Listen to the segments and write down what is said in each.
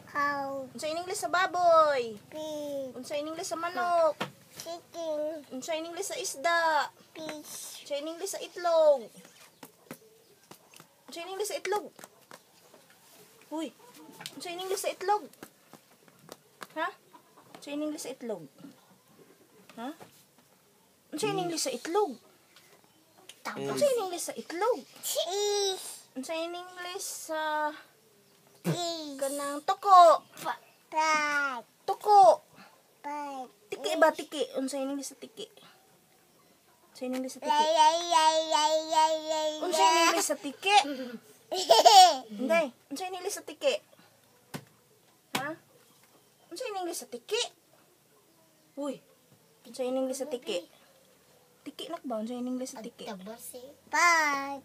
How? Unsa in English sa baboy? Pig. Unsa in English sa manok? Chicken. Unsa in English sa isda? Fish. Unsa in English sa itlog? Unsa in English sa itlog? Uy. Unsa in English sa itlog? Ha? Unsa in English sa itlog? Ha? Unsa in English sa itlog? Unsa in English sa itlog? Cheese. Unsa in English sa Cheese. kanang toko? Pie. Toko. Pie. Tiki ba tiki? Unsa in English sa tiki? Unsa in English sa tiki? Unsa in English sa tiki? Hindi. Unsa in English sa tiki? Ha? Unsa in English sa tiki? Uy. Unsa in English sa tiki? Tiki nak ba? Unsa in English sa tiki? Pie.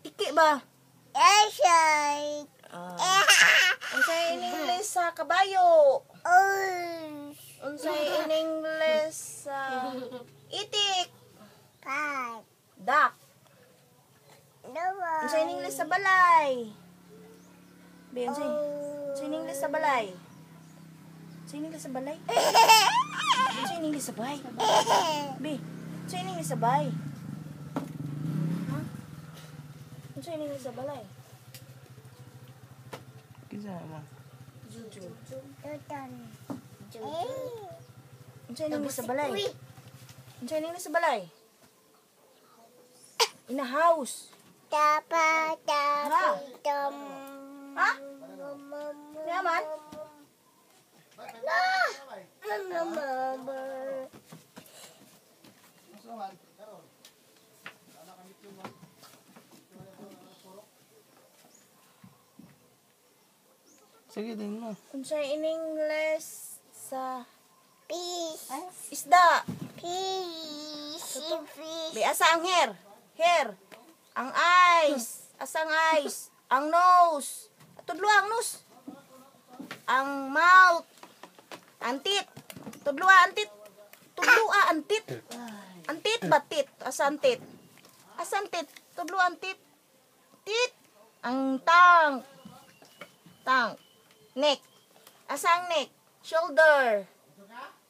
Tiki ba? Yes. Unsa in English sa kabayo? Oh. Unsa in English sa itik? Pie. Duck. No one. Unsa in English sa balay? Be, unsa in English sa balay? Unsa in English sa balay? Unsa in English sa balay? Be, unsa in English sa balay? Ha? Unsa in English sa balay? Kinsa man? Juju. Tutan. Unsa in English sa balay? Unsa in English sa balay? In a house. Tapa. Ha? Tom. Ha? Yaman? Sige din mo. Unsa in English sa Fish. isda? Fish. Be, asa ang hair? Hair. Ang eyes. Asa ang eyes? Ang nose. Tudlo ang nose. Ang mouth. Ang teeth. Tudlo ang teeth. Tudlo ang teeth. Ang teeth ba teeth? Asa ang teeth? Asa ang teeth? Tudlo ang teeth. Teeth. Ang tongue. Tongue. Neck. Asa ang neck? Shoulder.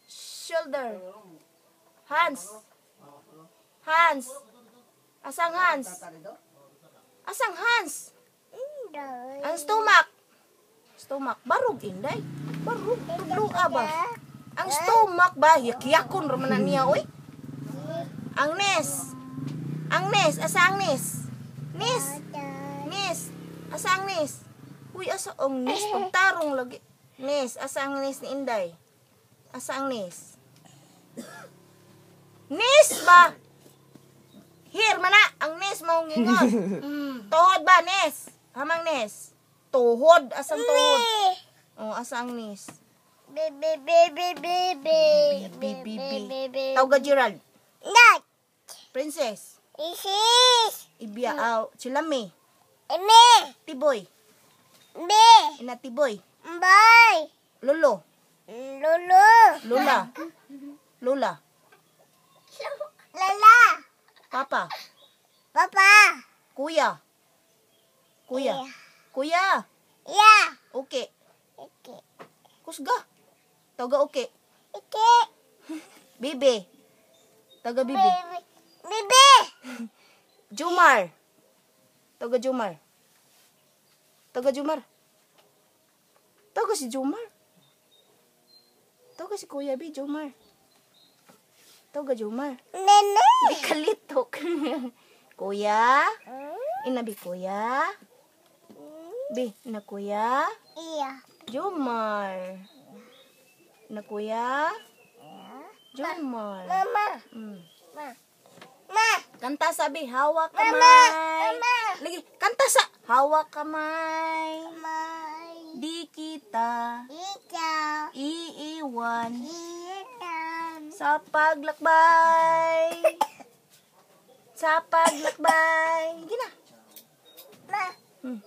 Shoulder. Hands. Hands. Asang hands? Asang hands? Ang stomach. Stomach. Barug, inday. Barug. Tudlo ba? Ang stomach ba? Yakyakon raman na niya, oy. Ang nest. Ang nest. Asa ang nest? Nest. Nest. Asa ang nest? Uy, asa ang nest? Pagtarong lagi. Nest. Asa ang nest ni Inday? Asa ang nest? Nest ba? Here, mana. Ang nest mo ngingon. Tuhod ba, nest? Hamang nest? Tuhod. Asang tuhod? Oh, asang nest? Tawga Gerald. Not. Princess. Isis. Ibya. Chilami. Eme. Tiboy. Be. Ina Tiboy. Boy. Lolo. Lulu. Lola. Lola. Lala. Papa. Papa. Kuya. Kuya. Iya. Kuya. Yeah. Okay. Ike. Kusga. Tawga okay. Ike. Bibi. Tawga bibi. Baby. Bibi. Jumar. Tawga Jumar. Tawga Jumar. Tawga si Jumar. Tawga si Kuya Bi, Jumar. Tawga Jumar. Nene. Di kalitok. Kuya. Inabi Kuya. Bi, na Kuya. Iya. Jumar. Na Kuya. Jumar. Mama. Ma. Ma. Kanta sabi, hawak kamay. Mama. Lagi, kanta sa hawak kamay. Mai. Di kita Ikaw. iiwan Iyan. sa paglakbay. Sa paglakbay. Gina. Ma. Hmm.